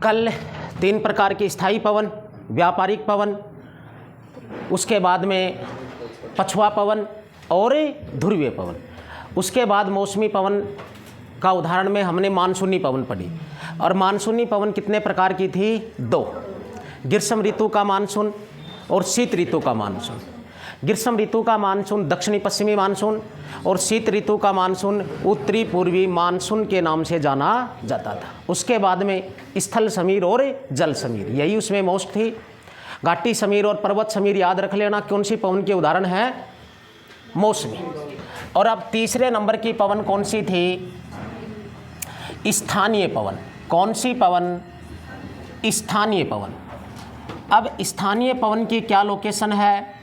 कल 3 प्रकार के स्थायी पवन, व्यापारिक पवन, उसके बाद में पछुआ पवन और ध्रुवीय पवन, उसके बाद मौसमी पवन का उदाहरण में हमने मानसूनी पवन पढ़ी। और मानसूनी पवन कितने प्रकार की थी? 2, ग्रीष्म ऋतु का मानसून और शीत ऋतु का मानसून। ग्रीष्म ऋतु का मानसून दक्षिणी पश्चिमी मानसून और शीत ऋतु का मानसून उत्तरी पूर्वी मानसून के नाम से जाना जाता था। उसके बाद में स्थल समीर और जल समीर, यही उसमें मोस्ट थी। घाटी समीर और पर्वत समीर याद रख लेना, कौन सी पवन के उदाहरण है? मौसमी। और अब तीसरे नंबर की पवन कौन सी थी? स्थानीय पवन। कौन सी पवन? स्थानीय पवन। अब स्थानीय पवन की क्या लोकेशन है?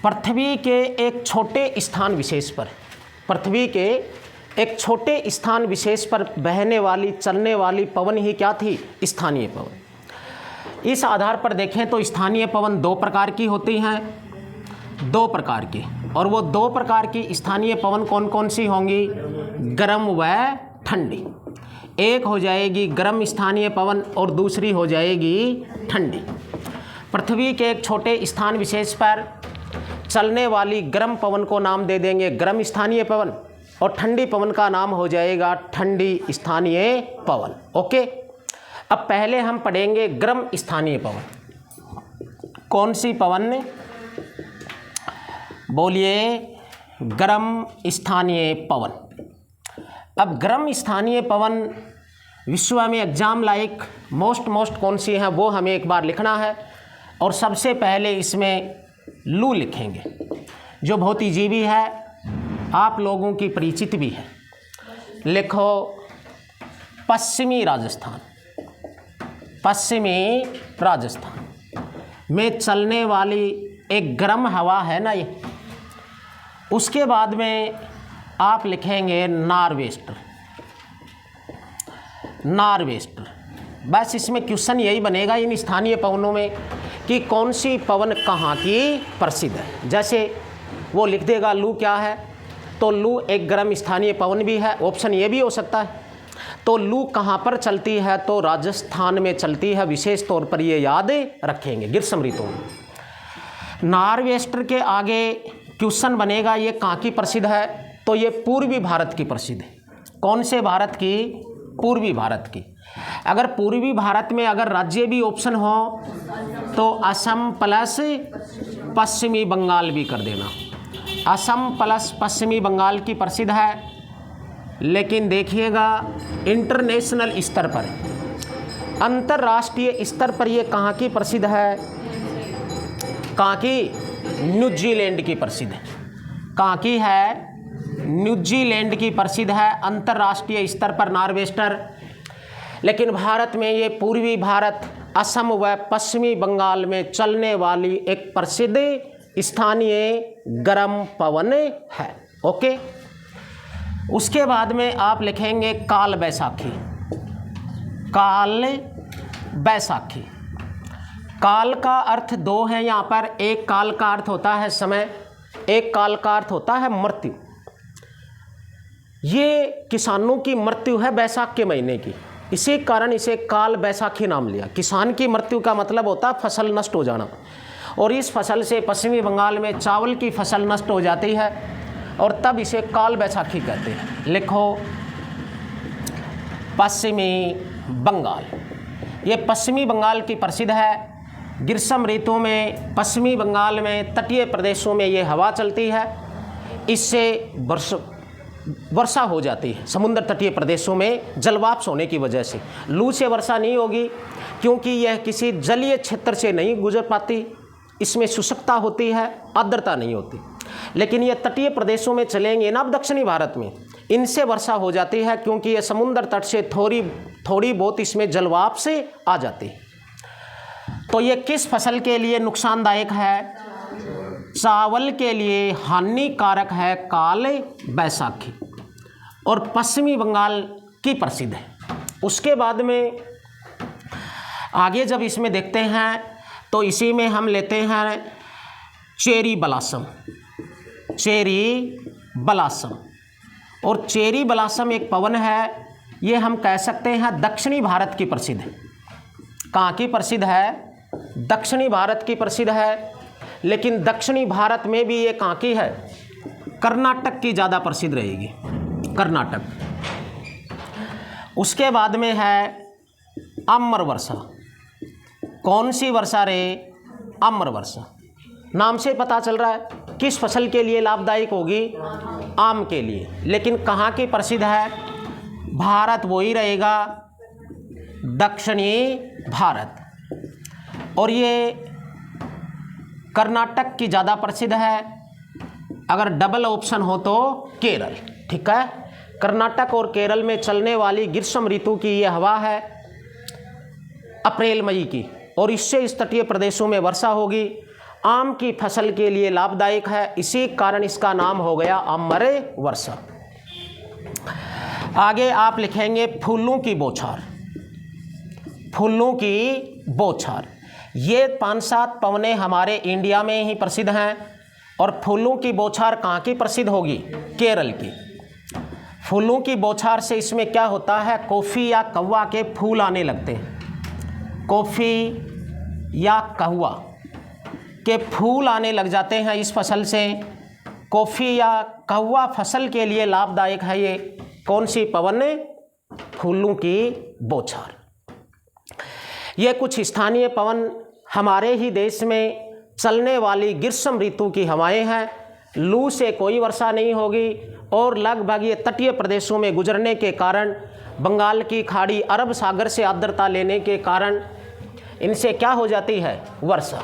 पृथ्वी के एक छोटे स्थान विशेष पर, पृथ्वी के एक छोटे स्थान विशेष पर बहने वाली, चलने वाली पवन ही क्या थी? स्थानीय पवन। इस आधार पर देखें तो स्थानीय पवन 2 प्रकार की होती हैं, 2 प्रकार की। और वो 2 प्रकार की स्थानीय पवन कौन कौन सी होंगी? गर्म व ठंडी। एक हो जाएगी गर्म स्थानीय पवन और दूसरी हो जाएगी ठंडी। पृथ्वी के एक छोटे स्थान विशेष पर चलने वाली गर्म पवन को नाम दे देंगे गर्म स्थानीय पवन और ठंडी पवन का नाम हो जाएगा ठंडी स्थानीय पवन। ओके, अब पहले हम पढ़ेंगे गर्म स्थानीय पवन। कौन सी पवन? बोलिए, गर्म स्थानीय पवन। अब गर्म स्थानीय पवन विश्व में एग्जाम लाइक मोस्ट कौन सी हैं वो हमें एक बार लिखना है। और सबसे पहले इसमें लू लिखेंगे, जो बहुत इजीवी है, आप लोगों की परिचित भी है। लिखो पश्चिमी राजस्थान। पश्चिमी राजस्थान में चलने वाली एक गर्म हवा है ना ये। उसके बाद में आप लिखेंगे नॉर्वेस्टर। नॉर्वेस्टर। बस इसमें क्वेश्चन यही बनेगा इन स्थानीय पवनों में कि कौन सी पवन कहाँ की प्रसिद्ध है। जैसे वो लिख देगा लू क्या है, तो लू एक गर्म स्थानीय पवन भी है। ऑप्शन ये भी हो सकता है। तो लू कहाँ पर चलती है? तो राजस्थान में चलती है, विशेष तौर पर ये याद रखेंगे ग्रीष्म ऋतु में। नॉर्वेस्टर के आगे क्वेश्चन बनेगा ये कहाँ की प्रसिद्ध है? तो ये पूर्वी भारत की प्रसिद्ध है। कौन से भारत की? पूर्वी भारत की। अगर पूर्वी भारत में अगर राज्य भी ऑप्शन हो तो असम प्लस पश्चिमी बंगाल भी कर देना। असम प्लस पश्चिमी बंगाल की प्रसिद्ध है, लेकिन देखिएगा इंटरनेशनल स्तर पर, अंतर्राष्ट्रीय स्तर पर ये कहाँ की प्रसिद्ध है? कहाँ की? न्यूजीलैंड की प्रसिद्ध है। कहाँ की है? न्यूजीलैंड की प्रसिद्ध है अंतर्राष्ट्रीय स्तर पर नॉर्वेस्टर। लेकिन भारत में ये पूर्वी भारत, असम व पश्चिमी बंगाल में चलने वाली एक प्रसिद्ध स्थानीय गर्म पवन है। ओके, उसके बाद में आप लिखेंगे काल बैसाखी। काल बैसाखी। काल का अर्थ 2 है यहाँ पर। एक काल का अर्थ होता है समय, एक काल का अर्थ होता है मृत्यु। ये किसानों की मृत्यु है बैसाख के महीने की, इसी कारण इसे काल बैसाखी नाम लिया। किसान की मृत्यु का मतलब होता है फसल नष्ट हो जाना, और इस फसल से पश्चिमी बंगाल में चावल की फसल नष्ट हो जाती है और तब इसे काल बैसाखी कहते हैं। लिखो पश्चिमी बंगाल। ये पश्चिमी बंगाल की प्रसिद्ध है। ग्रीष्म ऋतु में पश्चिमी बंगाल में तटीय प्रदेशों में ये हवा चलती है, इससे वर्षा हो जाती है। समुद्र तटीय प्रदेशों में जलवाष्प होने की वजह से लू से वर्षा नहीं होगी, क्योंकि यह किसी जलीय क्षेत्र से नहीं गुजर पाती, इसमें शुष्कता होती है, आर्द्रता नहीं होती। लेकिन ये तटीय प्रदेशों में चलेंगे ना, अब दक्षिणी भारत में इनसे वर्षा हो जाती है, क्योंकि ये समुद्र तट से थोड़ी बहुत इसमें जलवाष्प से आ जाती है। तो ये किस फसल के लिए नुकसानदायक है? चावल के लिए हानिकारक है काल बैसाखी, और पश्चिमी बंगाल की प्रसिद्ध है। उसके बाद में आगे जब इसमें देखते हैं तो इसी में हम लेते हैं चेरी ब्लॉसम। चेरी ब्लॉसम, और चेरी ब्लॉसम एक पवन है ये हम कह सकते हैं दक्षिणी भारत की प्रसिद्ध है। कहाँ की प्रसिद्ध है? दक्षिणी भारत की प्रसिद्ध है। लेकिन दक्षिणी भारत में भी ये कहाँ की है? कर्नाटक की ज़्यादा प्रसिद्ध रहेगी, कर्नाटक। उसके बाद में है अम्र वर्षा। कौन सी वर्षा रे? अम्र वर्षा। नाम से पता चल रहा है किस फसल के लिए लाभदायक होगी? आम के लिए। लेकिन कहाँ की प्रसिद्ध है? भारत वही रहेगा, दक्षिणी भारत। और ये कर्नाटक की ज़्यादा प्रसिद्ध है। अगर डबल ऑप्शन हो तो केरल। ठीक है, कर्नाटक और केरल में चलने वाली ग्रीष्म ऋतु की ये हवा है अप्रैल मई की, और इससे इस तटीय प्रदेशों में वर्षा होगी। आम की फसल के लिए लाभदायक है, इसी कारण इसका नाम हो गया अम्र वर्षा। आगे आप लिखेंगे फूलों की बौछार। फूलों की बौछार, ये 5-7 पवनें हमारे इंडिया में ही प्रसिद्ध हैं। और फूलों की बौछार कहाँ की प्रसिद्ध होगी? केरल की। फूलों की बौछार से इसमें क्या होता है? कॉफ़ी या कौवा के फूल आने लगते हैं। कॉफ़ी या कौवा के फूल आने लग जाते हैं इस फसल से। कॉफ़ी या कौवा फसल के लिए लाभदायक है। ये कौन सी पवन? फूलों की बौछार। ये कुछ स्थानीय पवन हमारे ही देश में चलने वाली ग्रीष्म ऋतु की हवाएं हैं। लू से कोई वर्षा नहीं होगी और लगभग ये तटीय प्रदेशों में गुजरने के कारण, बंगाल की खाड़ी, अरब सागर से आर्द्रता लेने के कारण इनसे क्या हो जाती है? वर्षा।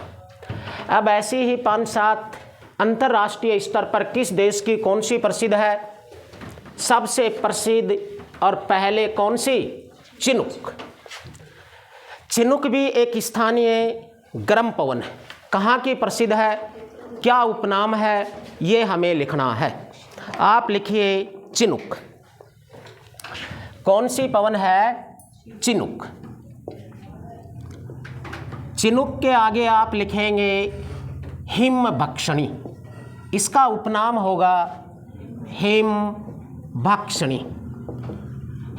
अब ऐसी ही 5-7 अंतर्राष्ट्रीय स्तर पर किस देश की कौन सी प्रसिद्ध है? सबसे प्रसिद्ध और पहले कौन सी? चिनूक। चिनूक भी एक स्थानीय गर्म पवन है। कहाँ की प्रसिद्ध है? क्या उपनाम है? ये हमें लिखना है। आप लिखिए चिनूक। कौन सी पवन है? चिनूक। चिनूक के आगे आप लिखेंगे हिमभक्षणी। इसका उपनाम होगा हिमभक्षणी।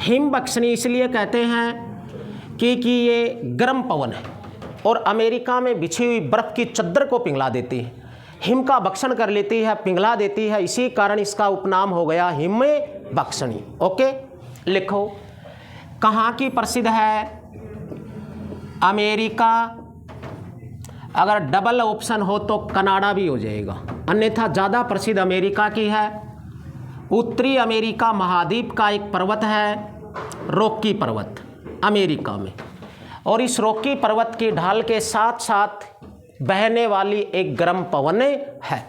हिमभक्षणी इसलिए कहते हैं कि ये गर्म पवन है और अमेरिका में बिछी हुई बर्फ़ की चद्दर को पिघला देती है, हिम का भक्षण कर लेती है, पिघला देती है। इसी कारण इसका उपनाम हो गया हिमभक्षणी। ओके, लिखो। कहाँ की प्रसिद्ध है? अमेरिका। अगर डबल ऑप्शन हो तो कनाडा भी हो जाएगा, अन्यथा ज़्यादा प्रसिद्ध अमेरिका की है। उत्तरी अमेरिका महाद्वीप का एक पर्वत है, रॉकी पर्वत, अमेरिका में। और इस रॉकी पर्वत की ढाल के साथ साथ बहने वाली एक गर्म पवन है,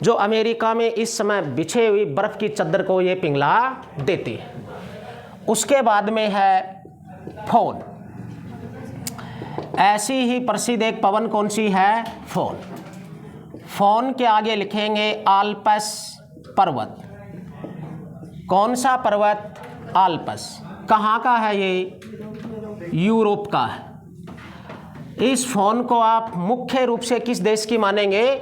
जो अमेरिका में इस समय बिछे हुई बर्फ़ की चद्दर को ये पिघला देती है। उसके बाद में है फोन। ऐसी ही प्रसिद्ध एक पवन कौन सी है? फोन। फोन के आगे लिखेंगे आल्प्स पर्वत। कौन सा पर्वत? आल्प्स। कहाँ का है ये? यूरोप का है। इस फोन को आप मुख्य रूप से किस देश की मानेंगे?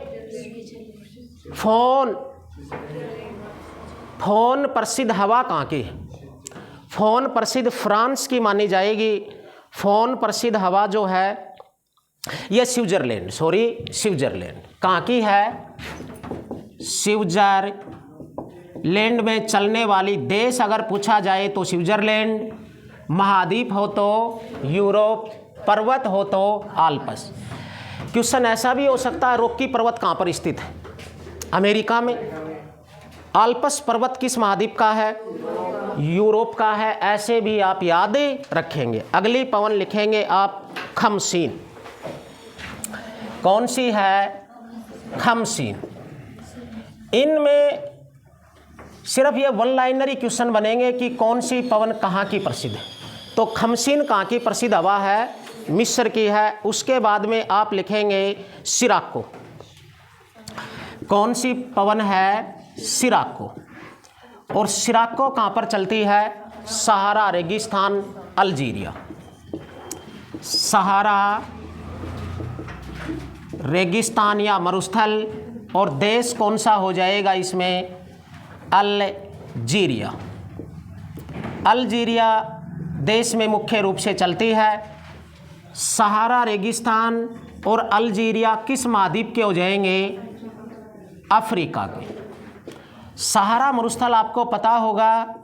फोन प्रसिद्ध हवा कहाँ की है? फोन प्रसिद्ध फ्रांस की मानी जाएगी। फोन प्रसिद्ध हवा जो है ये स्विट्जरलैंड। कहाँ की है? स्विट्जरलैंड में चलने वाली देश अगर पूछा जाए तो स्विट्जरलैंड, महाद्वीप हो तो यूरोप, पर्वत हो तो आल्प्स। क्वेश्चन ऐसा भी हो सकता है रॉकी पर्वत कहाँ पर स्थित है? अमेरिका में। आल्प्स पर्वत किस महाद्वीप का है? यूरोप का है। ऐसे भी आप याद रखेंगे। अगली पवन लिखेंगे आप खमसीन। कौन सी है? खमसीन। इनमें सिर्फ ये वन लाइनरी क्वेश्चन बनेंगे कि कौन सी पवन कहाँ की प्रसिद्ध है। तो खमसीन कहाँ की प्रसिद्ध हवा है? मिस्र की है। उसके बाद में आप लिखेंगे सिराको। कौन सी पवन है? सिराको। और सिराको कहाँ पर चलती है? सहारा रेगिस्तान, अल्जीरिया। सहारा रेगिस्तान या मरुस्थल। और देश कौन सा हो जाएगा इसमें? अल्जीरिया। अल्जीरिया देश में मुख्य रूप से चलती है। सहारा रेगिस्तान और अल्जीरिया किस महाद्वीप के हो जाएंगे? अफ्रीका के। सहारा मरुस्थल आपको पता होगा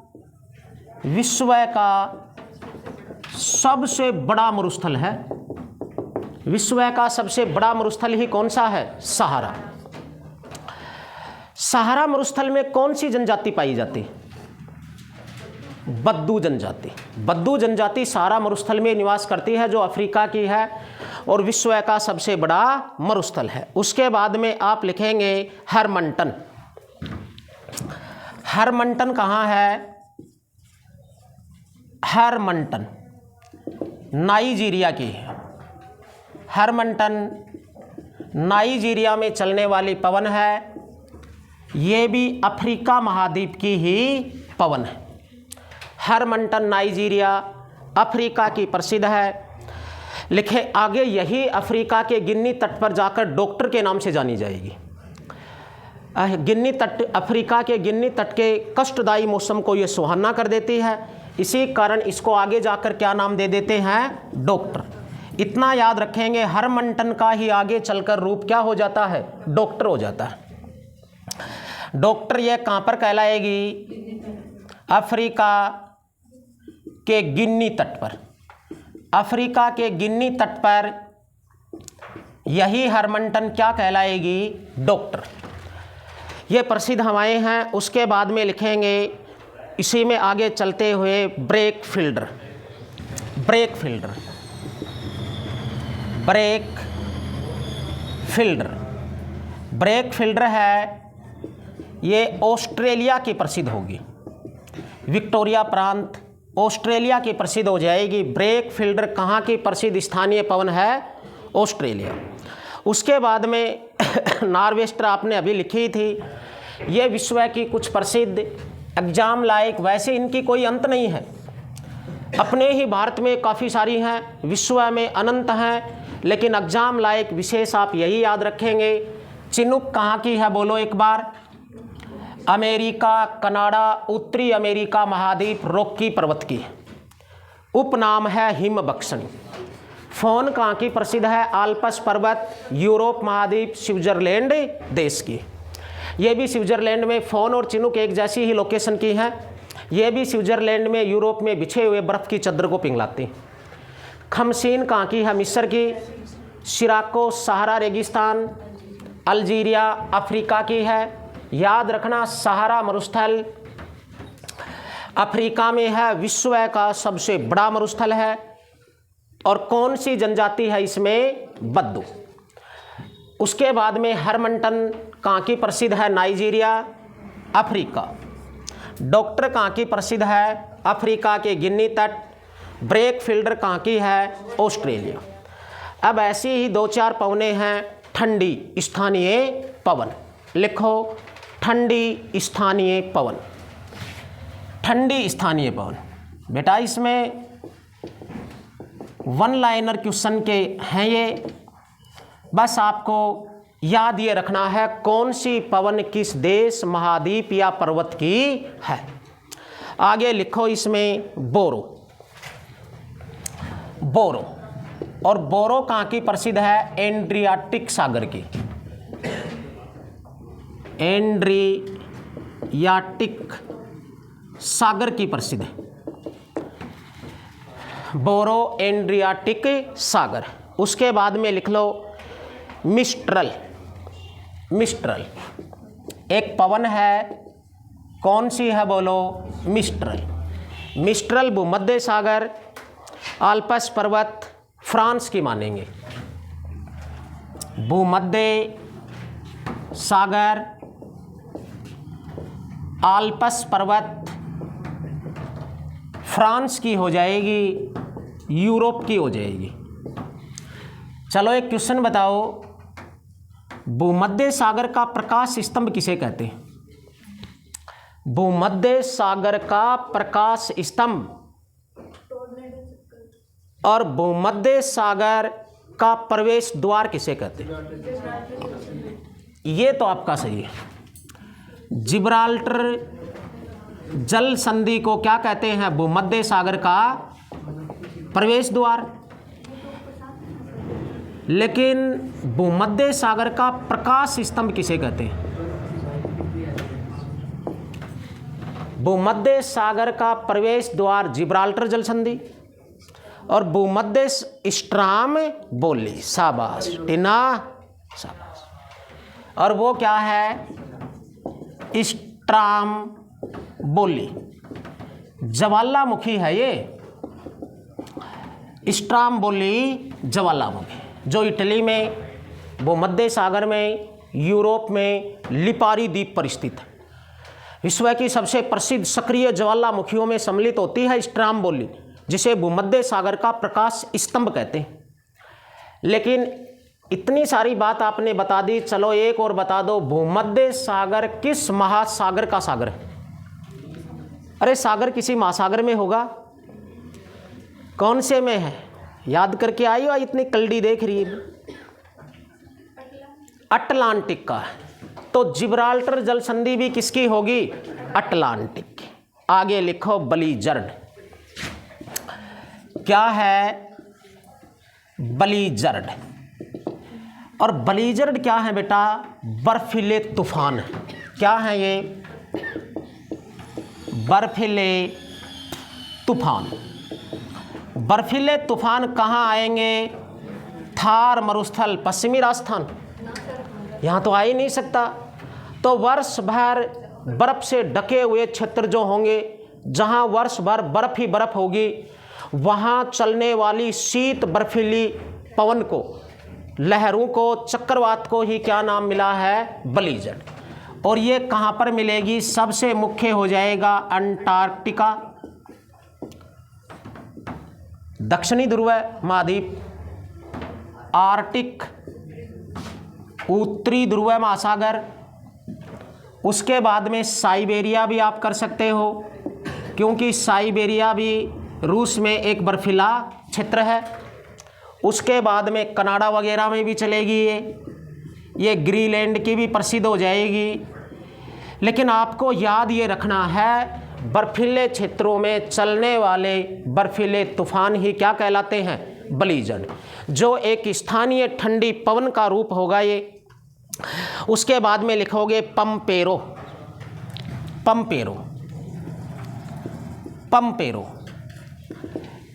विश्व का सबसे बड़ा मरुस्थल है। विश्व का सबसे बड़ा मरुस्थल ही कौन सा है? सहारा। सहारा मरुस्थल में कौन सी जनजाति पाई जाती? बद्दू जनजाति। बद्दू जनजाति सहारा मरुस्थल में निवास करती है, जो अफ्रीका की है और विश्व का सबसे बड़ा मरुस्थल है। उसके बाद में आप लिखेंगे हरमंटन। हरमंटन कहाँ है? हरमंटन नाइजीरिया की है। हरमंटन नाइजीरिया में चलने वाली पवन है। ये भी अफ्रीका महाद्वीप की ही पवन है। हरमंटन नाइजीरिया अफ्रीका की प्रसिद्ध है। लिखे आगे, यही अफ्रीका के गिनी तट पर जाकर डॉक्टर के नाम से जानी जाएगी। गिनी तट, अफ्रीका के गिनी तट के कष्टदायी मौसम को ये सुहाना कर देती है, इसी कारण इसको आगे जाकर क्या नाम दे देते हैं? डॉक्टर। इतना याद रखेंगे, हरमंटन का ही आगे चलकर रूप क्या हो जाता है? डॉक्टर हो जाता है। डॉक्टर ये कहाँ पर कहलाएगी? अफ्रीका के गिनी तट पर। अफ्रीका के गिनी तट पर यही हरमंटन क्या कहलाएगी? डॉक्टर। ये प्रसिद्ध हवाएं हैं। उसके बाद में लिखेंगे इसी में आगे चलते हुए break fielder. Break fielder, break fielder, break fielder है, ये ऑस्ट्रेलिया की प्रसिद्ध होगी। विक्टोरिया प्रांत ऑस्ट्रेलिया की प्रसिद्ध हो जाएगी। ब्रेक फील्डर कहाँ की प्रसिद्ध स्थानीय पवन है? ऑस्ट्रेलिया। उसके बाद में नॉर्वेस्टर आपने अभी लिखी थी। ये विश्व की कुछ प्रसिद्ध एग्जाम लायक, वैसे इनकी कोई अंत नहीं है। अपने ही भारत में काफ़ी सारी हैं, विश्व में अनंत हैं, लेकिन एग्जाम लायक विशेष आप यही याद रखेंगे। चिनूक कहाँ की है? बोलो एक बार। अमेरिका, कनाडा, उत्तरी अमेरिका महाद्वीप, रॉकी पर्वत की। उपनाम है हिमबक्षणी। फोन कहाँ की प्रसिद्ध है? आल्प्स पर्वत, यूरोप महाद्वीप, स्विट्जरलैंड देश की। ये भी स्विट्जरलैंड में फोन और चिनूक एक जैसी ही लोकेशन की हैं। ये भी स्विट्जरलैंड में, यूरोप में बिछे हुए बर्फ़ की चद्दर को पिघलाती। खमसीन कहाँ की है? मिस्र की। सिराको सहारा रेगिस्तान, अल्जीरिया अफ्रीका की है। याद रखना, सहारा मरुस्थल अफ्रीका में है, विश्व का सबसे बड़ा मरुस्थल है। और कौन सी जनजाति है इसमें? बद्दू। उसके बाद में हरमंटन कहाँ की प्रसिद्ध है? Nigeria Africa. डॉक्टर कहाँ की प्रसिद्ध है? अफ्रीका के गिनी तट। ब्रेक फील्डर कहाँ की है? ऑस्ट्रेलिया। अब ऐसी ही दो चार पवनें हैं ठंडी स्थानीय पवन। लिखो ठंडी स्थानीय पवन। ठंडी स्थानीय पवन बेटा इसमें वन लाइनर क्वेश्चन के हैं ये, बस आपको याद ये रखना है कौन सी पवन किस देश, महाद्वीप या पर्वत की है। आगे लिखो इसमें बोरो। बोरो, और बोरो कहाँ की प्रसिद्ध है? एड्रियाटिक सागर की। एड्रियाटिक सागर की प्रसिद्ध है बोरो, एड्रियाटिक सागर। उसके बाद में लिख लो मिस्ट्रल। मिस्ट्रल एक पवन है, कौन सी है बोलो? मिस्ट्रल। मिस्ट्रल भूमध्य सागर, आल्प्स पर्वत, फ्रांस की मानेंगे। भूमध्य सागर, आल्प्स पर्वत फ्रांस की हो जाएगी, यूरोप की हो जाएगी। चलो एक क्वेश्चन बताओ, भूमध्य सागर का प्रकाश स्तंभ किसे कहते हैं? भूमध्य सागर का प्रकाश स्तंभ और भूमध्य सागर का प्रवेश द्वार किसे कहते हैं? ये तो आपका सही है। जिब्राल्टर जल संधि को क्या कहते हैं? भूमध्य सागर का प्रवेश द्वार। लेकिन भूमध्य सागर का प्रकाश स्तंभ किसे कहते हैं? भूमध्य सागर का प्रवेश द्वार जिब्राल्टर जल संधि और भूमध्य स्ट्रामबोली। शाबाश टीना, शाबाश। और वो क्या है? स्ट्रामबोली, ज्वालामुखी है ये। स्ट्रामबोली ज्वालामुखी, जो इटली में, भूमध्य सागर में, यूरोप में लिपारी द्वीप पर स्थित है। विश्व की सबसे प्रसिद्ध सक्रिय ज्वालामुखियों में सम्मिलित होती है स्ट्रामबोली, जिसे भूमध्य सागर का प्रकाश स्तंभ कहते हैं। लेकिन इतनी सारी बात आपने बता दी, चलो एक और बता दो, भूमध्य सागर किस महासागर का सागर है? अरे सागर किसी महासागर में होगा, कौन से में है? याद करके आई हो? इतनी कल्डी देख रही है। अटलांटिक का। तो जिब्राल्टर जल संधि भी किसकी होगी? अटलांटिक। आगे लिखो बलीजर्ड। क्या है? बलीजर्ड। और बलीजर्ड क्या है बेटा? बर्फीले तूफान। क्या है ये? बर्फीले तूफान। बर्फीले तूफान कहाँ आएंगे? थार मरुस्थल, पश्चिमी राजस्थान। यहाँ तो आ ही नहीं सकता। तो वर्ष भर बर्फ से ढके हुए क्षेत्र जो होंगे, जहाँ वर्ष भर बर्फ ही बर्फ होगी, वहाँ चलने वाली शीत बर्फीली पवन को, लहरों को, चक्रवात को ही क्या नाम मिला है? बलीजर्ड। और ये कहाँ पर मिलेगी? सबसे मुख्य हो जाएगा अंटार्कटिका, दक्षिणी ध्रुव महाद्वीप, आर्कटिक, उत्तरी ध्रुव महासागर। उसके बाद में साइबेरिया भी आप कर सकते हो, क्योंकि साइबेरिया भी रूस में एक बर्फीला क्षेत्र है। उसके बाद में कनाडा वगैरह में भी चलेगी ये ग्रीनलैंड की भी प्रसिद्ध हो जाएगी। लेकिन आपको याद ये रखना है, बर्फीले क्षेत्रों में चलने वाले बर्फीले तूफान ही क्या कहलाते हैं? बलीजर्ड, जो एक स्थानीय ठंडी पवन का रूप होगा ये। उसके बाद में लिखोगे पम्पेरो। पम्पेरो, पम्पेरो,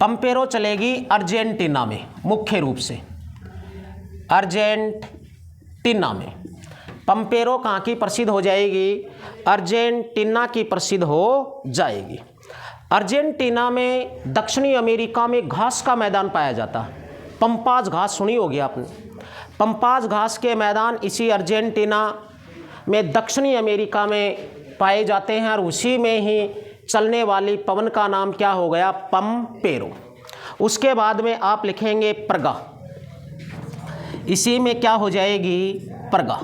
पम्पेरो चलेगी अर्जेंटीना में, मुख्य रूप से अर्जेंटीना में। पम्पेरो कहाँ की प्रसिद्ध हो जाएगी? अर्जेंटीना की प्रसिद्ध हो जाएगी। अर्जेंटीना में दक्षिणी अमेरिका में घास का मैदान पाया जाता है। पंपाज घास सुनी होगी आपने। पंपाज घास के मैदान इसी अर्जेंटीना में दक्षिणी अमेरिका में पाए जाते हैं, और उसी में ही चलने वाली पवन का नाम क्या हो गया? पम्पेरो। उसके बाद में आप लिखेंगे प्रगा। इसी में क्या हो जाएगी? प्रगा।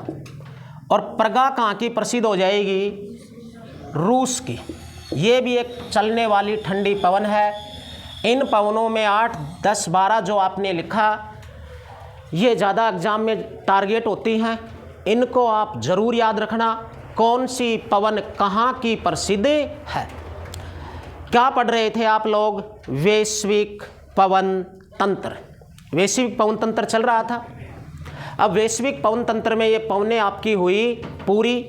और प्रगा कहाँ की प्रसिद्ध हो जाएगी? रूस की। ये भी एक चलने वाली ठंडी पवन है। इन पवनों में 8, 10, 12 जो आपने लिखा, ये ज़्यादा एग्जाम में टारगेट होती हैं। इनको आप ज़रूर याद रखना, कौन सी पवन कहाँ की प्रसिद्ध है। क्या पढ़ रहे थे आप लोग? वैश्विक पवन तंत्र। वैश्विक पवन तंत्र चल रहा था। अब वैश्विक पवन तंत्र में ये पवनें आपकी हुई पूरी।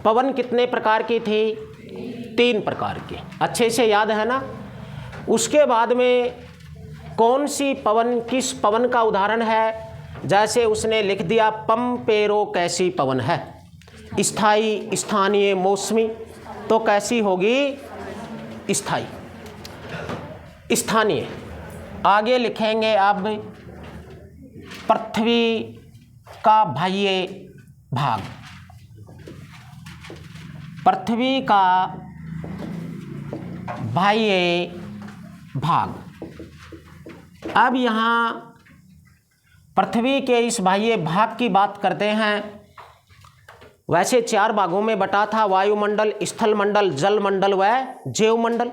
पवन कितने प्रकार की थी? 3 प्रकार की। अच्छे से याद है ना? उसके बाद में कौन सी पवन किस पवन का उदाहरण है? जैसे उसने लिख दिया पम्पेरो कैसी पवन है? स्थायी, स्थानीय, मौसमी। तो कैसी होगी? स्थायी, स्थानीय। आगे लिखेंगे अब पृथ्वी का बाह्य भाग। पृथ्वी का बाह्य भाग। अब यहाँ पृथ्वी के इस बाह्य भाग की बात करते हैं। वैसे 4 भागों में बटा था, वायुमंडल, स्थलमंडल, जलमंडल व जैवमंडल।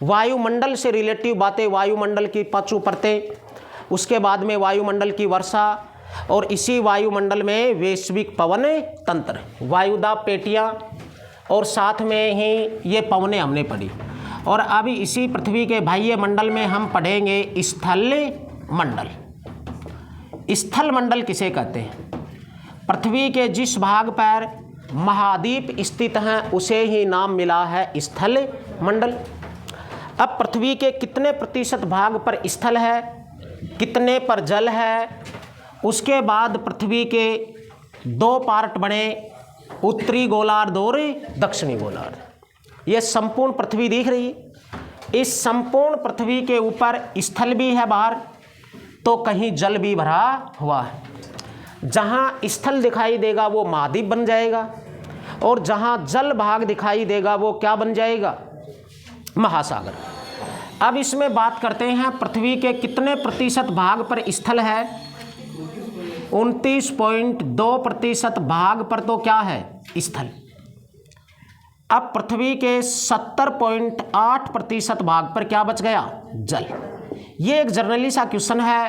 वायुमंडल से रिलेटिव बातें, वायुमंडल की 5 परतें, उसके बाद में वायुमंडल की वर्षा, और इसी वायुमंडल में वैश्विक पवन तंत्र, वायुदाब पेटियाँ, और साथ में ही ये पवनें हमने पढ़ी। और अभी इसी पृथ्वी के बाह्य मंडल में हम पढ़ेंगे स्थल मंडल। स्थल मंडल किसे कहते हैं? पृथ्वी के जिस भाग पर महाद्वीप स्थित हैं उसे ही नाम मिला है स्थल मंडल। अब पृथ्वी के कितने प्रतिशत भाग पर स्थल है, कितने पर जल है, उसके बाद पृथ्वी के दो पार्ट बने, उत्तरी गोलार्ध और दक्षिणी गोलार्ध। ये संपूर्ण पृथ्वी दिख रही है। इस संपूर्ण पृथ्वी के ऊपर स्थल भी है बाहर, तो कहीं जल भी भरा हुआ है। जहाँ स्थल दिखाई देगा वो महाद्वीप बन जाएगा, और जहाँ जल भाग दिखाई देगा वो क्या बन जाएगा? महासागर। अब इसमें बात करते हैं पृथ्वी के कितने प्रतिशत भाग पर स्थल है। 29.2% भाग पर तो क्या है? स्थल। अब पृथ्वी के 70.8% भाग पर क्या बच गया? जल। ये एक जनरली सा क्वेश्चन है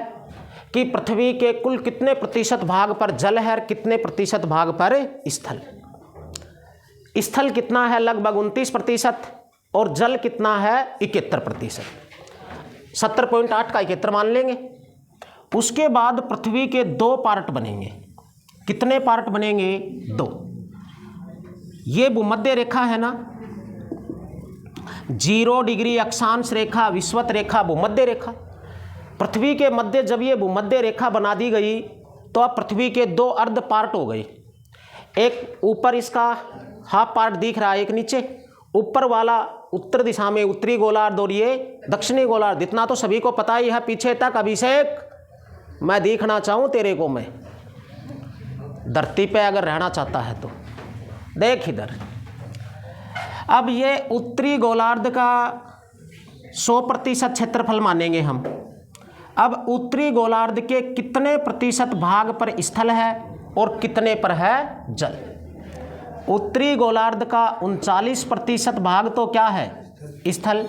कि पृथ्वी के कुल कितने प्रतिशत भाग पर जल है और कितने प्रतिशत भाग पर स्थल। स्थल कितना है? लगभग 29%, और जल कितना है? 71%। 70.8 का 71 मान लेंगे। उसके बाद पृथ्वी के दो पार्ट बनेंगे। कितने पार्ट बनेंगे? 2। ये भूमध्य रेखा है ना, 0 डिग्री अक्षांश रेखा, विषुवत रेखा, भूमध्य रेखा। पृथ्वी के मध्य जब ये भूमध्य रेखा बना दी गई तो अब पृथ्वी के दो अर्ध पार्ट हो गए। एक ऊपर इसका हाफ पार्ट दिख रहा है, एक नीचे। ऊपर वाला उत्तर दिशा में उत्तरी गोलार्ध और ये दक्षिणी गोलार्ध। इतना तो सभी को पता ही है। पीछे तक अभिषेक मैं देखना चाहूँ तेरे को, मैं धरती पे अगर रहना चाहता है तो देख इधर। अब ये उत्तरी गोलार्ध का 100% क्षेत्रफल मानेंगे हम। अब उत्तरी गोलार्ध के कितने प्रतिशत भाग पर स्थल है और कितने पर है जल? उत्तरी गोलार्ध का 39% भाग तो क्या है? स्थल।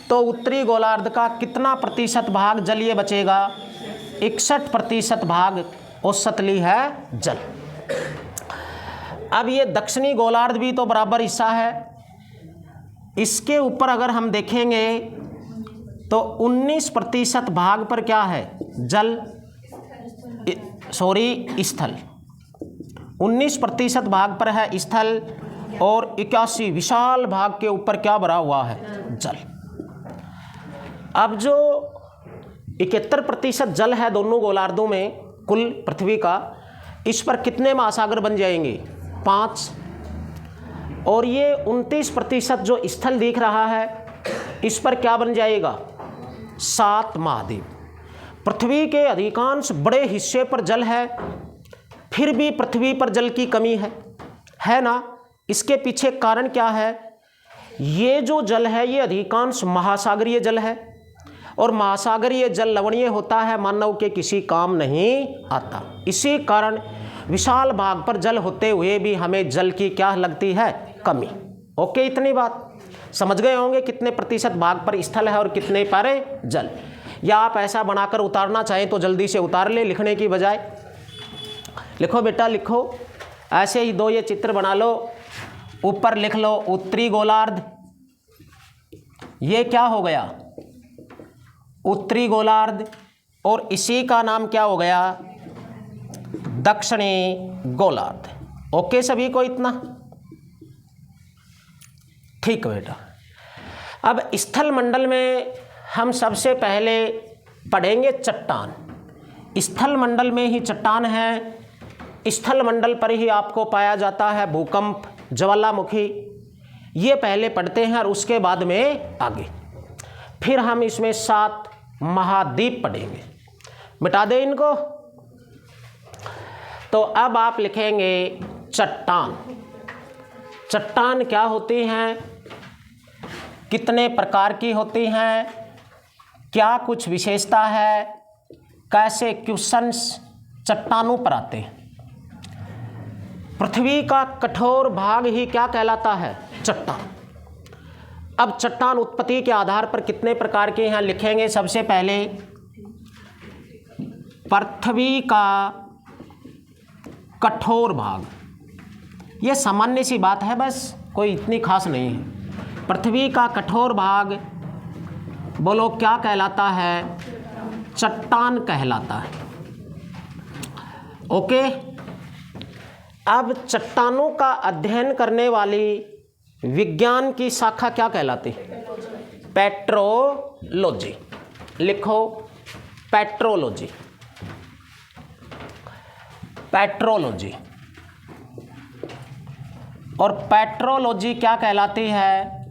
तो उत्तरी गोलार्ध का कितना प्रतिशत भाग जलीय बचेगा? 61% भाग औसतली है जल। अब ये दक्षिणी गोलार्ध भी तो बराबर हिस्सा है। इसके ऊपर अगर हम देखेंगे तो 19% भाग पर क्या है? जल, स्थल। 19% भाग पर है स्थल, और 81 विशाल भाग के ऊपर क्या भरा हुआ है? जल। अब जो 71% जल है दोनों गोलार्धों में कुल पृथ्वी का, इस पर कितने महासागर बन जाएंगे? 5। और ये 29% जो स्थल दिख रहा है, इस पर क्या बन जाएगा? 7 महाद्वीप। पृथ्वी के अधिकांश बड़े हिस्से पर जल है, फिर भी पृथ्वी पर जल की कमी है ना? इसके पीछे कारण क्या है? ये जो जल है ये अधिकांश महासागरीय जल है, और महासागरीय जल लवणीय होता है, मानव के किसी काम नहीं आता। इसी कारण विशाल भाग पर जल होते हुए भी हमें जल की क्या लगती है? कमी। ओके, इतनी बात समझ गए होंगे कितने प्रतिशत भाग पर स्थल है और कितने पर जल। या आप ऐसा बनाकर उतारना चाहें तो जल्दी से उतार ले, लिखने की बजाय। लिखो बेटा, लिखो। ऐसे ही दो ये चित्र बना लो। ऊपर लिख लो उत्तरी गोलार्ध। ये क्या हो गया? उत्तरी गोलार्ध। और इसी का नाम क्या हो गया? दक्षिणी गोलार्ध। ओके सभी को इतना? ठीक है बेटा। अब स्थल मंडल में हम सबसे पहले पढ़ेंगे चट्टान। स्थल मंडल में ही चट्टान है। स्थल मंडल पर ही आपको पाया जाता है भूकंप, ज्वालामुखी। ये पहले पढ़ते हैं और उसके बाद में आगे फिर हम इसमें 7 महाद्वीप पढ़ेंगे। मिटा दे इनको। तो अब आप लिखेंगे चट्टान। चट्टान क्या होती हैं, कितने प्रकार की होती हैं, क्या कुछ विशेषता है, कैसे क्वेश्चंस चट्टानों पर आते हैं। पृथ्वी का कठोर भाग ही क्या कहलाता है? चट्टान। अब चट्टान उत्पत्ति के आधार पर कितने प्रकार के हैं लिखेंगे। सबसे पहले पृथ्वी का कठोर भाग, ये सामान्य सी बात है, बस कोई इतनी खास नहीं है। पृथ्वी का कठोर भाग बोलो क्या कहलाता है? चट्टान कहलाता है। ओके, अब चट्टानों का अध्ययन करने वाली विज्ञान की शाखा क्या कहलाती है? पेट्रोलॉजी। लिखो पेट्रोलॉजी। पेट्रोलॉजी। और पेट्रोलॉजी क्या कहलाती है?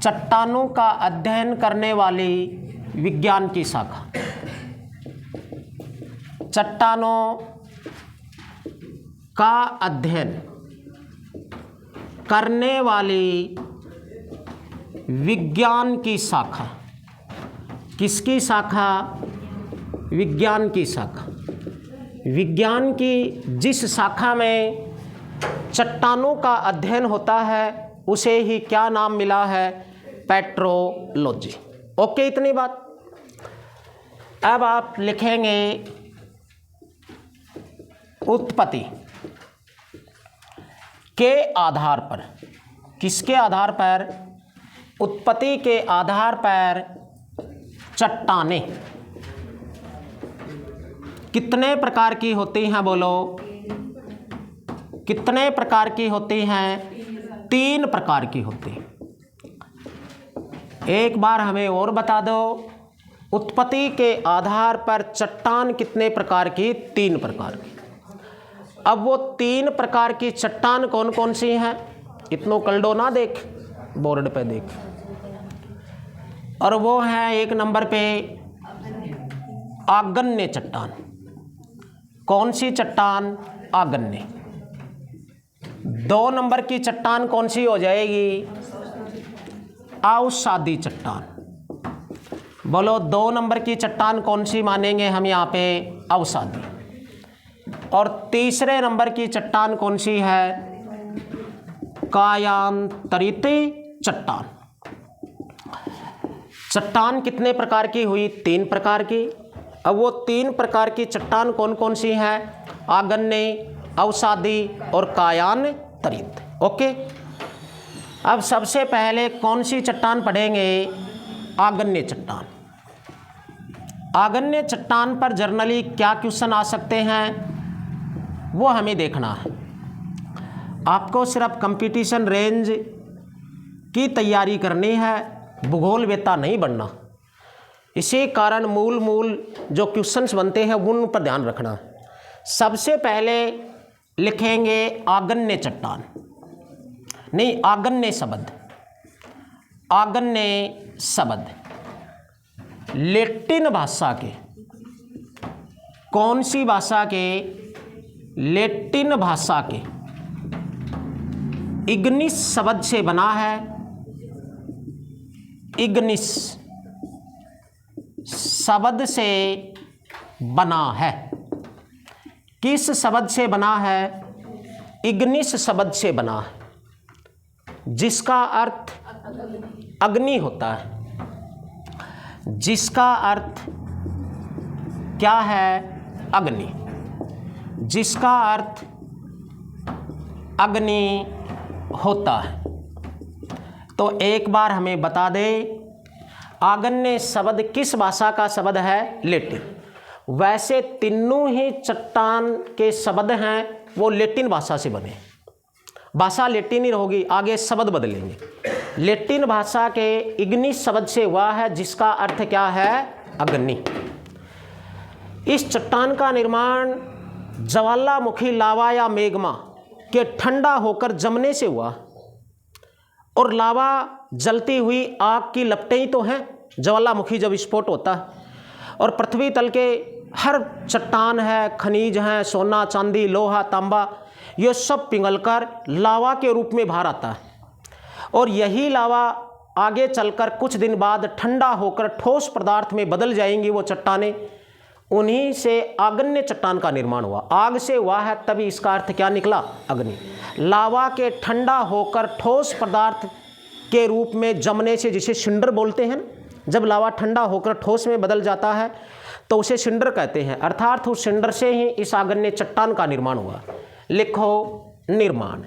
चट्टानों का अध्ययन करने वाली विज्ञान की शाखा। चट्टानों का अध्ययन करने वाली विज्ञान की शाखा। किसकी शाखा? विज्ञान की शाखा। विज्ञान की जिस शाखा में चट्टानों का अध्ययन होता है उसे ही क्या नाम मिला है? पेट्रोलॉजी। ओके, इतनी बात। अब आप लिखेंगे उत्पत्ति के आधार पर। किसके आधार पर? उत्पत्ति के आधार पर चट्टानें कितने प्रकार की होती हैं? बोलो कितने प्रकार की होती हैं? 3 प्रकार की होती हैं। एक बार हमें और बता दो, उत्पत्ति के आधार पर चट्टान कितने प्रकार की? 3 प्रकार की। अब वो 3 प्रकार की चट्टान कौन कौन सी हैं? इतनो कल्डो ना देख, बोर्ड पे देख। और वो है एक नंबर पे आगन्य चट्टान। कौन सी चट्टान? आगन्य। 2 नंबर की चट्टान कौन सी हो जाएगी? अवसादी चट्टान। बोलो 2 नंबर की चट्टान कौन सी मानेंगे हम यहाँ पे? अवसादी। और तीसरे नंबर की चट्टान कौन सी है? कायांतरित चट्टान। चट्टान कितने प्रकार की हुई? 3 प्रकार की। अब वो 3 प्रकार की चट्टान कौन कौन सी हैं? आगन्य, अवसादी और कायांतरित। ओके, अब सबसे पहले कौन सी चट्टान पढ़ेंगे? आगन्य चट्टान। आगन्य चट्टान पर जर्नली क्या क्वेश्चन आ सकते हैं वो हमें देखना है। आपको सिर्फ कंपटीशन रेंज की तैयारी करनी है, भूगोल वेता नहीं बनना। इसी कारण मूल जो क्वेश्चंस बनते हैं उन पर ध्यान रखना है। सबसे पहले लिखेंगे आगन्य चट्टान, नहीं आगन्य शब्द। आगन्य शब्द लैटिन भाषा के, कौन सी भाषा के? लैटिन भाषा के इग्निस शब्द से बना है। इग्निस शब्द से बना है। किस शब्द से बना है? इग्निस शब्द से बना है, जिसका अर्थ अग्नि होता है। जिसका अर्थ क्या है? अग्नि। जिसका अर्थ अग्नि होता है। तो एक बार हमें बता दे, आगन्य शब्द किस भाषा का शब्द है? लैटिन। वैसे तीनों ही चट्टान के शब्द हैं वो लैटिन भाषा से बने। भाषा लैटिन ही होगी, आगे शब्द बदलेंगे। लैटिन भाषा के इग्निस शब्द से हुआ है, जिसका अर्थ क्या है? अग्नि। इस चट्टान का निर्माण ज्वालामुखी लावा या मैग्मा के ठंडा होकर जमने से हुआ। और लावा जलती हुई आग की लपटें ही तो हैं ज्वालामुखी जब विस्फोट होता है। और पृथ्वी तल के हर चट्टान है, खनिज हैं, सोना चांदी लोहा तांबा, ये सब पिघलकर लावा के रूप में बाहर आता है। और यही लावा आगे चलकर कुछ दिन बाद ठंडा होकर ठोस पदार्थ में बदल जाएंगी वो चट्टानें। उन्हीं से आगन्य चट्टान का निर्माण हुआ। आग से हुआ है, तभी इसका अर्थ क्या निकला? अग्नि। लावा के ठंडा होकर ठोस पदार्थ के रूप में जमने से, जिसे सिंडर बोलते हैं, जब लावा ठंडा होकर ठोस में बदल जाता है तो उसे सिंडर कहते हैं। अर्थात उस सिंडर से ही इस आगन्य चट्टान का निर्माण हुआ। लिखो निर्माण।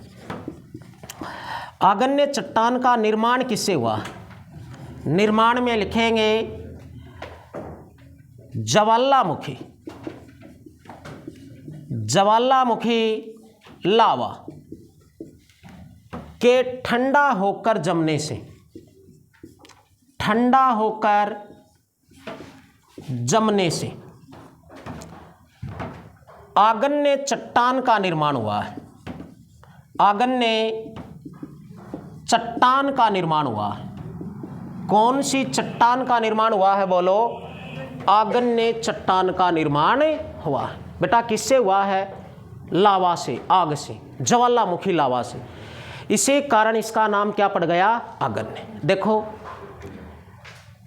आगन्य चट्टान का निर्माण किससे हुआ? निर्माण में लिखेंगे ज्वालामुखी, ज्वालामुखी लावा के ठंडा होकर जमने से, ठंडा होकर जमने से आगन्य चट्टान का निर्माण हुआ है। आगन्य चट्टान का निर्माण हुआ है। कौन सी चट्टान का निर्माण हुआ है? बोलो, आगन्य चट्टान का निर्माण हुआ है। बेटा किससे हुआ है? लावा से, आग से, ज्वालामुखी लावा से। इसी कारण इसका नाम क्या पड़ गया? आगन्य। देखो,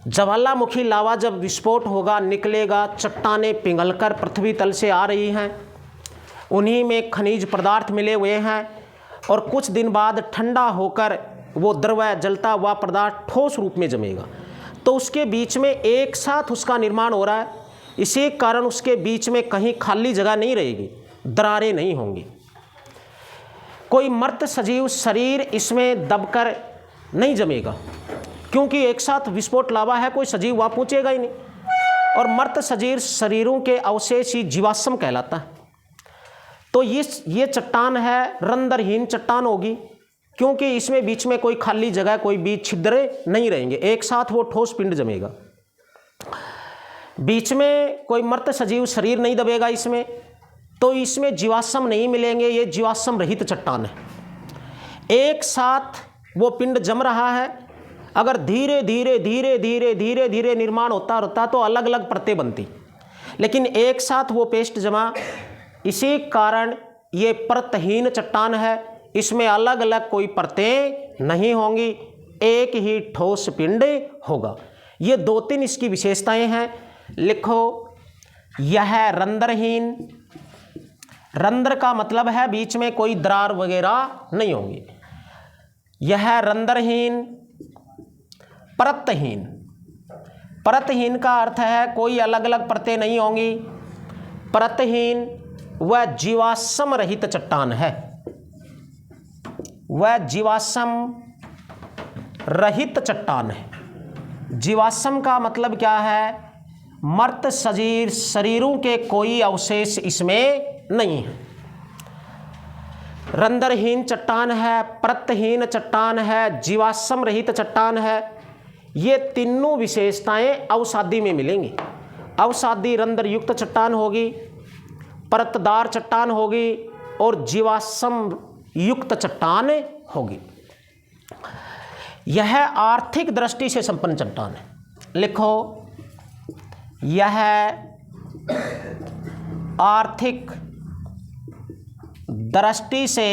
ज्वालामुखी लावा जब विस्फोट होगा, निकलेगा, चट्टानें पिघलकर पृथ्वी तल से आ रही हैं, उन्हीं में खनिज पदार्थ मिले हुए हैं, और कुछ दिन बाद ठंडा होकर वो द्रव जलता हुआ पदार्थ ठोस रूप में जमेगा। तो उसके बीच में एक साथ उसका निर्माण हो रहा है। इसी कारण उसके बीच में कहीं खाली जगह नहीं रहेगी, दरारें नहीं होंगी। कोई मर्त सजीव शरीर इसमें दबकर नहीं जमेगा, क्योंकि एक साथ विस्फोट लावा है, कोई सजीव वहाँ पहुँचेगा ही नहीं। और मर्त सजीव शरीरों के अवशेष ही जीवाश्म कहलाता है। तो ये चट्टान है रंध्रहीन चट्टान होगी, क्योंकि इसमें बीच में कोई खाली जगह, कोई बीच छिद्र नहीं रहेंगे, एक साथ वो ठोस पिंड जमेगा। बीच में कोई मर्त सजीव शरीर नहीं दबेगा इसमें, तो इसमें जीवाश्म नहीं मिलेंगे। ये जीवाश्म रहित चट्टान है। एक साथ वो पिंड जम रहा है। अगर धीरे धीरे धीरे धीरे धीरे धीरे निर्माण होता रहता तो अलग अलग परतें बनती, लेकिन एक साथ वो पेस्ट जमा। इसी कारण ये परतहीन चट्टान है। इसमें अलग अलग कोई परतें नहीं होंगी, एक ही ठोस पिंड होगा। ये 2-3 इसकी विशेषताएं हैं। लिखो, यह रंध्रहीन, रंध्र का मतलब है बीच में कोई दरार वगैरह नहीं होंगी। यह रंध्रहीन, परतहीन, परतहीन का अर्थ है कोई अलग अलग परतें नहीं होंगी। परतहीन वह जीवाश्म रहित चट्टान है, वह जीवाश्म रहित चट्टान है। जीवाश्म का मतलब क्या है? मर्त सजीव शरीरों के कोई अवशेष इसमें नहीं है। रंध्रहीन चट्टान है, परतहीन चट्टान है, जीवाश्म रहित चट्टान है। ये तीनों विशेषताएं अवसादी में मिलेंगी। अवसादी रंध्रयुक्त चट्टान होगी, परतदार चट्टान होगी, और जीवाश्म युक्त चट्टान होगी। यह आर्थिक दृष्टि से संपन्न चट्टान है। लिखो, यह आर्थिक दृष्टि से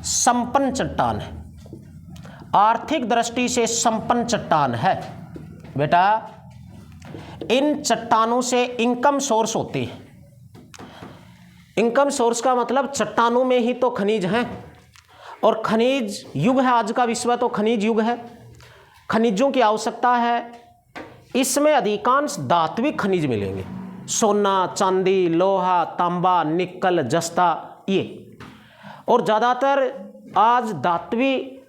संपन्न चट्टान है। आर्थिक दृष्टि से संपन्न चट्टान है। बेटा, इन चट्टानों से इनकम सोर्स होती है। इनकम सोर्स का मतलब चट्टानों में ही तो खनिज हैं, और खनिज युग है। आज का विश्व तो खनिज युग है। खनिजों की आवश्यकता है। इसमें अधिकांश धात्विक खनिज मिलेंगे, सोना, चांदी, लोहा, तांबा, निकल, जस्ता, ये। और ज़्यादातर आज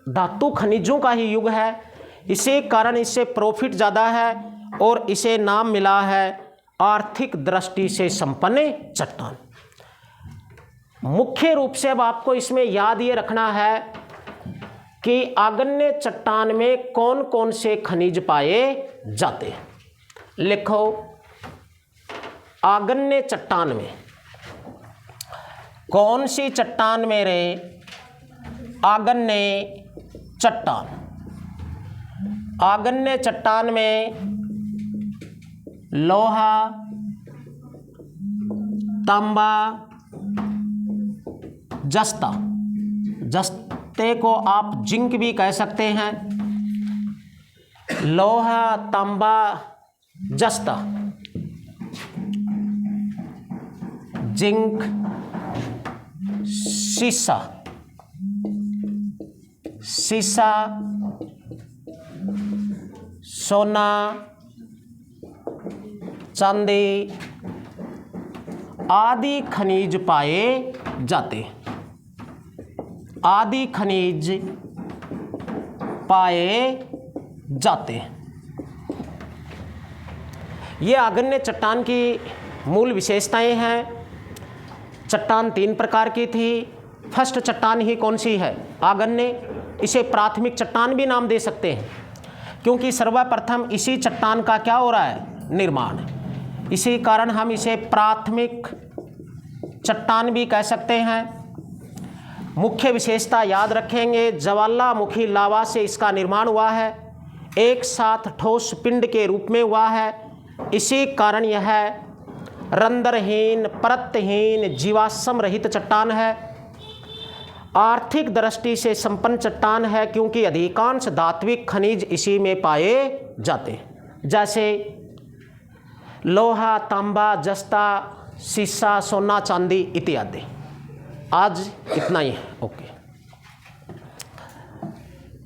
धातु खनिजों का ही युग है। इसी कारण इससे प्रॉफिट ज़्यादा है, और इसे नाम मिला है आर्थिक दृष्टि से संपन्न चट्टान। मुख्य रूप से अब आपको इसमें याद ये रखना है कि आगन्य चट्टान में कौन कौन से खनिज पाए जाते हैं। लिखो, आगन्य चट्टान में कौन सी चट्टान में रे? आगन्य चट्टान। आगन्य चट्टान में लोहा, तांबा, जस्ता, जस्ते को आप जिंक भी कह सकते हैं। लोहा, तांबा, जस्ता, जिंक, सीसा, सीसा, सोना, चांदी आदि खनिज पाए जाते हैं। आदि खनिज पाए जाते हैं। ये आग्नेय चट्टान की मूल विशेषताएं हैं। चट्टान 3 प्रकार की थी। फर्स्ट चट्टान ही कौन सी है? आग्नेय। इसे प्राथमिक चट्टान भी नाम दे सकते हैं, क्योंकि सर्वप्रथम इसी चट्टान का क्या हो रहा है? निर्माण। इसी कारण हम इसे प्राथमिक चट्टान भी कह सकते हैं। मुख्य विशेषता याद रखेंगे, ज्वालामुखी लावा से इसका निर्माण हुआ है, एक साथ ठोस पिंड के रूप में हुआ है। इसी कारण यह रंध्रहीन, परतहीन, जीवाश्म रहित चट्टान है। आर्थिक दृष्टि से संपन्न चट्टान है, क्योंकि अधिकांश धात्विक खनिज इसी में पाए जाते हैं, जैसे लोहा, तांबा, जस्ता, सीसा, सोना, चांदी इत्यादि। आज इतना ही है। ओके।